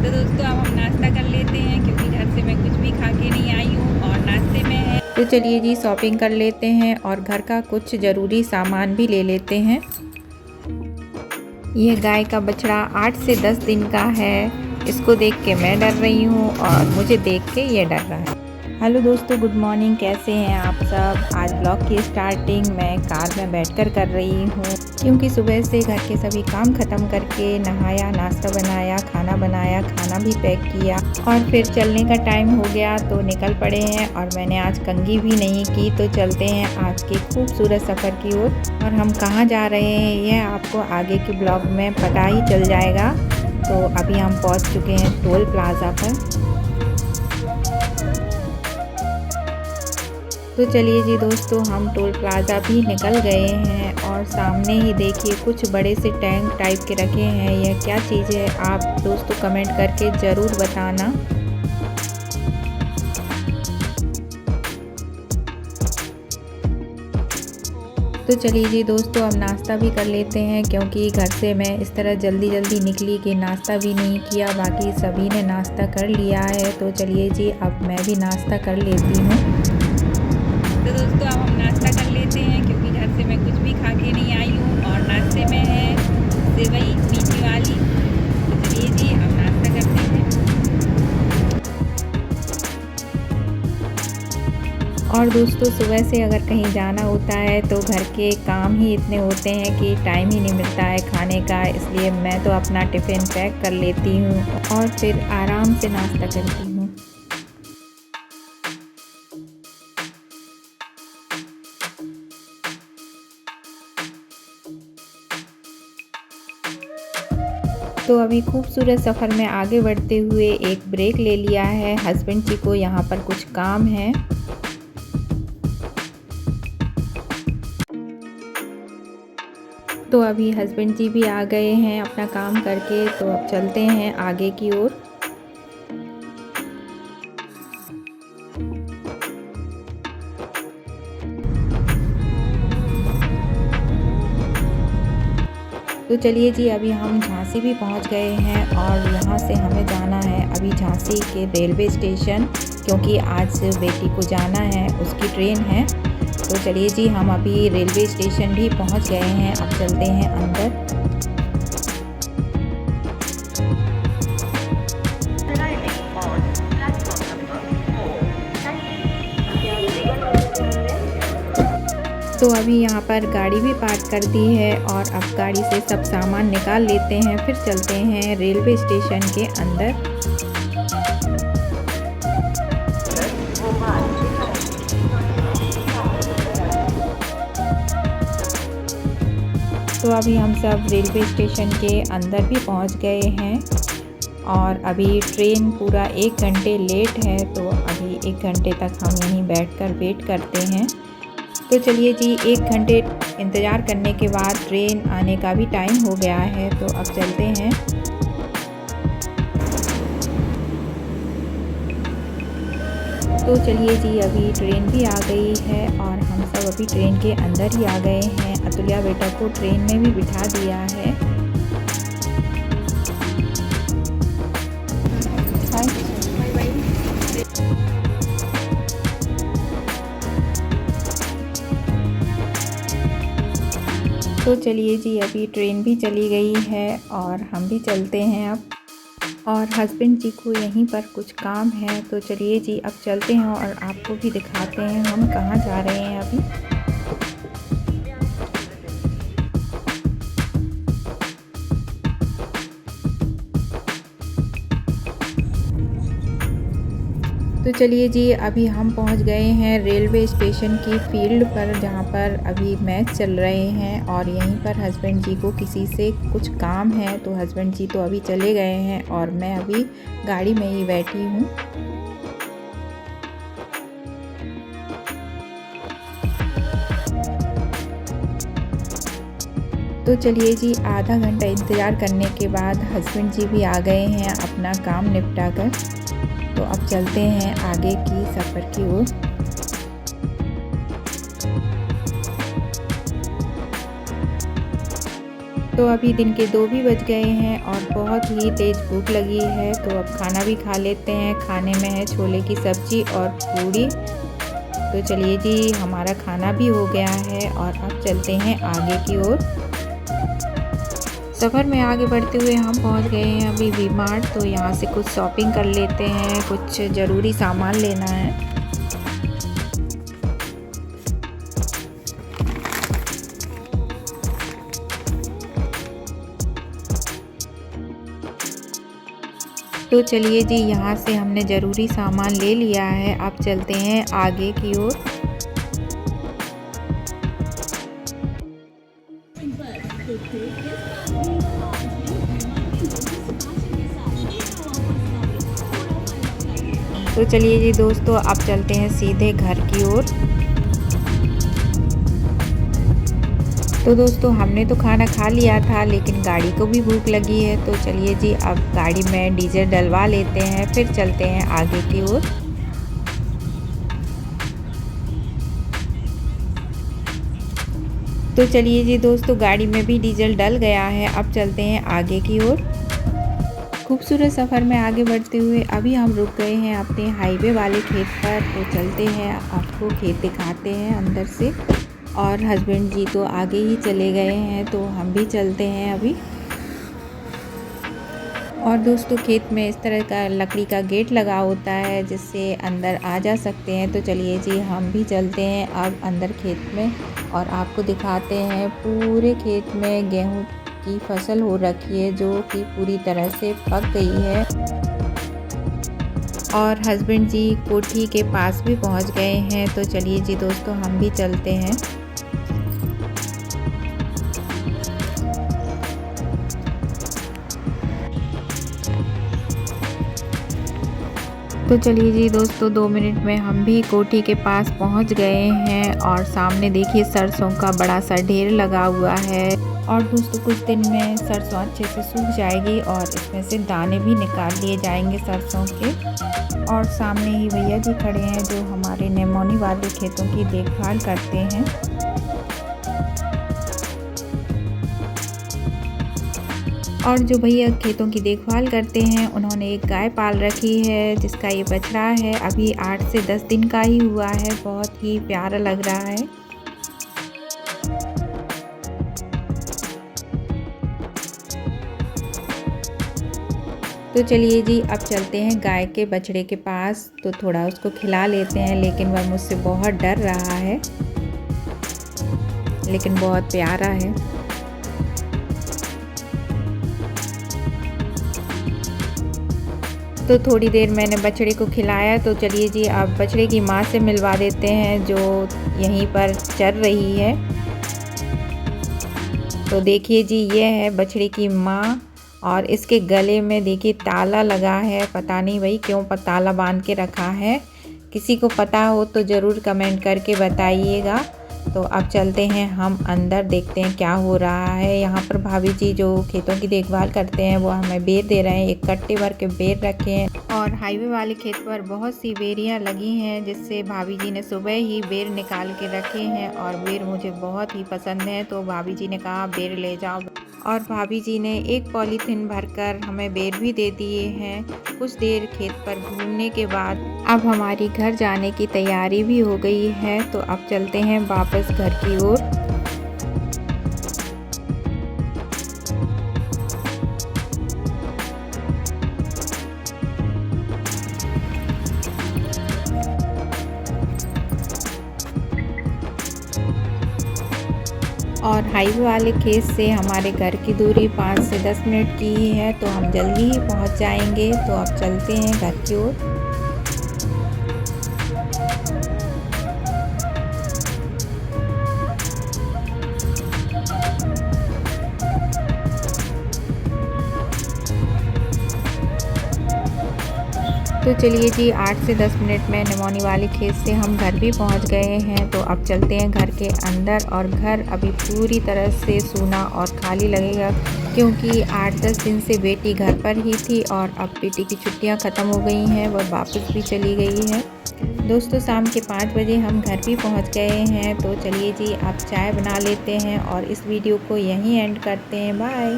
तो दोस्तों अब हम नाश्ता कर लेते हैं क्योंकि घर से मैं कुछ भी खा के नहीं आई हूँ और नाश्ते में है। तो चलिए जी शॉपिंग कर लेते हैं और घर का कुछ ज़रूरी सामान भी ले लेते हैं। ये गाय का बछड़ा 8 से 10 दिन का है। इसको देख के मैं डर रही हूँ और मुझे देख के ये डर रहा है। हेलो दोस्तों, गुड मॉर्निंग। कैसे हैं आप सब। आज ब्लॉग की स्टार्टिंग मैं कार में बैठकर कर रही हूँ क्योंकि सुबह से घर के सभी काम ख़त्म करके नहाया, नाश्ता बनाया, खाना बनाया, खाना भी पैक किया और फिर चलने का टाइम हो गया तो निकल पड़े हैं। और मैंने आज कंघी भी नहीं की। तो चलते हैं आज के खूबसूरत सफ़र की ओर। और हम कहाँ जा रहे हैं यह आपको आगे के ब्लॉग में पता ही चल जाएगा। तो अभी हम पहुँच चुके हैं टोल प्लाज़ा पर। तो चलिए जी दोस्तों, हम टोल प्लाज़ा भी निकल गए हैं और सामने ही देखिए कुछ बड़े से टैंक टाइप के रखे हैं। यह क्या चीज़ है आप दोस्तों कमेंट करके ज़रूर बताना। तो चलिए जी दोस्तों, अब नाश्ता भी कर लेते हैं क्योंकि घर से मैं इस तरह जल्दी जल्दी निकली कि नाश्ता भी नहीं किया। बाकी सभी ने नाश्ता कर लिया है। तो चलिए जी अब मैं भी नाश्ता कर लेती हूँ। तो दोस्तों अब हम नाश्ता कर लेते हैं क्योंकि घर से मैं कुछ भी खा के नहीं आई हूँ और नाश्ते में है सेवई मीठी वाली। तो चलिए जी अब नाश्ता करते हैं। और दोस्तों सुबह से अगर कहीं जाना होता है तो घर के काम ही इतने होते हैं कि टाइम ही नहीं मिलता है खाने का। इसलिए मैं तो अपना टिफ़िन पैक कर लेती हूँ और फिर आराम से नाश्ता करती हूँ। तो अभी खूबसूरत सफ़र में आगे बढ़ते हुए एक ब्रेक ले लिया है। हस्बैंड जी को यहाँ पर कुछ काम है। तो अभी हस्बैंड जी भी आ गए हैं अपना काम करके। तो अब चलते हैं आगे की ओर। तो चलिए जी अभी हम झांसी भी पहुंच गए हैं और यहाँ से हमें जाना है अभी झांसी के रेलवे स्टेशन क्योंकि आज बेटी को जाना है, उसकी ट्रेन है। तो चलिए जी हम अभी रेलवे स्टेशन भी पहुंच गए हैं। अब चलते हैं अंदर। तो अभी यहाँ पर गाड़ी भी पार्क कर दी है और अब गाड़ी से सब सामान निकाल लेते हैं। फिर चलते हैं रेलवे स्टेशन के अंदर। तो अभी हम सब रेलवे स्टेशन के अंदर भी पहुँच गए हैं और अभी ट्रेन पूरा 1 घंटे लेट है। तो अभी 1 घंटे तक हम यहीं बैठकर वेट करते हैं। तो चलिए जी 1 घंटे इंतज़ार करने के बाद ट्रेन आने का भी टाइम हो गया है। तो अब चलते हैं। तो चलिए जी अभी ट्रेन भी आ गई है और हम सब अभी ट्रेन के अंदर ही आ गए हैं। अतुल्या बेटा को ट्रेन में भी बिठा दिया है। तो चलिए जी अभी ट्रेन भी चली गई है और हम भी चलते हैं अब। और हस्बैंड जी को यहीं पर कुछ काम है। तो चलिए जी अब चलते हैं और आपको भी दिखाते हैं हम कहाँ जा रहे हैं अभी। तो चलिए जी अभी हम पहुंच गए हैं रेलवे स्टेशन की फील्ड पर जहां पर अभी मैच चल रहे हैं और यहीं पर हस्बैंड जी को किसी से कुछ काम है। तो हस्बैंड जी तो अभी चले गए हैं और मैं अभी गाड़ी में ही बैठी हूं। तो चलिए जी आधा घंटा इंतज़ार करने के बाद हस्बैंड जी भी आ गए हैं अपना काम निपटा कर। तो अब चलते हैं आगे की सफ़र की ओर। तो अभी दिन के 2 भी बज गए हैं और बहुत ही तेज़ भूख लगी है, तो अब खाना भी खा लेते हैं। खाने में है छोले की सब्ज़ी और पूड़ी। तो चलिए जी, हमारा खाना भी हो गया है और अब चलते हैं आगे की ओर। सफ़र में आगे बढ़ते हुए हम पहुंच गए हैं अभी वी मार्ट। तो यहाँ से कुछ शॉपिंग कर लेते हैं, कुछ ज़रूरी सामान लेना है। तो चलिए जी, यहाँ से हमने ज़रूरी सामान ले लिया है। अब चलते हैं आगे की ओर। तो चलिए जी दोस्तों, अब चलते हैं सीधे घर की ओर। तो दोस्तों, हमने तो खाना खा लिया था, लेकिन गाड़ी को भी भूख लगी है। तो चलिए जी, अब गाड़ी में डीजल डलवा लेते हैं, फिर चलते हैं आगे की ओर। तो चलिए जी दोस्तों, गाड़ी में भी डीजल डल गया है। अब चलते हैं आगे की ओर। खूबसूरत सफ़र में आगे बढ़ते हुए अभी हम रुक गए हैं अपने हाईवे वाले खेत पर। तो चलते हैं, आपको खेत दिखाते हैं अंदर से। और हस्बैंड जी तो आगे ही चले गए हैं, तो हम भी चलते हैं अभी। और दोस्तों, खेत में इस तरह का लकड़ी का गेट लगा होता है, जिससे अंदर आ जा सकते हैं। तो चलिए जी, हम भी चलते हैं अब अंदर खेत में और आपको दिखाते हैं। पूरे खेत में गेहूं की फसल हो रखी है, जो कि पूरी तरह से पक गई है। और हस्बैंड जी कोठी के पास भी पहुंच गए हैं। तो चलिए जी दोस्तों, हम भी चलते हैं। तो चलिए जी दोस्तों, 2 मिनट में हम भी कोठी के पास पहुंच गए हैं। और सामने देखिए, सरसों का बड़ा सा ढेर लगा हुआ है। और दोस्तों, कुछ दिन में सरसों अच्छे से सूख जाएगी और इसमें से दाने भी निकाल लिए जाएंगे सरसों के। और सामने ही भैया जी खड़े हैं, जो हमारे निमोनी वाले खेतों की देखभाल करते हैं। और जो भैया खेतों की देखभाल करते हैं, उन्होंने एक गाय पाल रखी है, जिसका ये बछड़ा है। अभी 8 से 10 दिन का ही हुआ है। बहुत ही प्यारा लग रहा है। तो चलिए जी, अब चलते हैं गाय के बछड़े के पास। तो थोड़ा उसको खिला लेते हैं, लेकिन वह मुझसे बहुत डर रहा है, लेकिन बहुत प्यारा है। तो थोड़ी देर मैंने बछड़े को खिलाया। तो चलिए जी, अब बछड़े की माँ से मिलवा देते हैं, जो यहीं पर चर रही है। तो देखिए जी, ये है बछड़े की माँ। और इसके गले में देखिए ताला लगा है। पता नहीं भाई क्यों ताला बांध के रखा है। किसी को पता हो तो ज़रूर कमेंट करके बताइएगा। तो अब चलते हैं हम अंदर, देखते हैं क्या हो रहा है। यहाँ पर भाभी जी जो खेतों की देखभाल करते हैं, वो हमें बेर दे रहे हैं। एक कट्टे भर के बेर रखे हैं। और हाईवे वाले खेत पर बहुत सी बेरियाँ लगी हैं, जिससे भाभी जी ने सुबह ही बेर निकाल के रखे हैं। और बेर मुझे बहुत ही पसंद है, तो भाभी जी ने कहा बेर ले जाओ। और भाभी जी ने एक पॉलीथीन भरकर हमें बेर भी दे दिए हैं। कुछ देर खेत पर घूमने के बाद अब हमारी घर जाने की तैयारी भी हो गई है। तो अब चलते हैं वापस घर की ओर। और हाईवे वाले खेत से हमारे घर की दूरी 5 से 10 मिनट की ही है, तो हम जल्दी ही पहुंच जाएंगे। तो अब चलते हैं घर की ओर। तो चलिए जी, 8 से 10 मिनट में निमोनी वाले खेत से हम घर भी पहुंच गए हैं। तो अब चलते हैं घर के अंदर। और घर अभी पूरी तरह से सूना और खाली लगेगा, क्योंकि 8-10 दिन से बेटी घर पर ही थी और अब बेटी की छुट्टियां ख़त्म हो गई हैं, वह वापस भी चली गई है। दोस्तों शाम के 5 बजे हम घर भी पहुंच गए हैं। तो चलिए जी आप चाय बना लेते हैं और इस वीडियो को यहीं एंड करते हैं। बाय।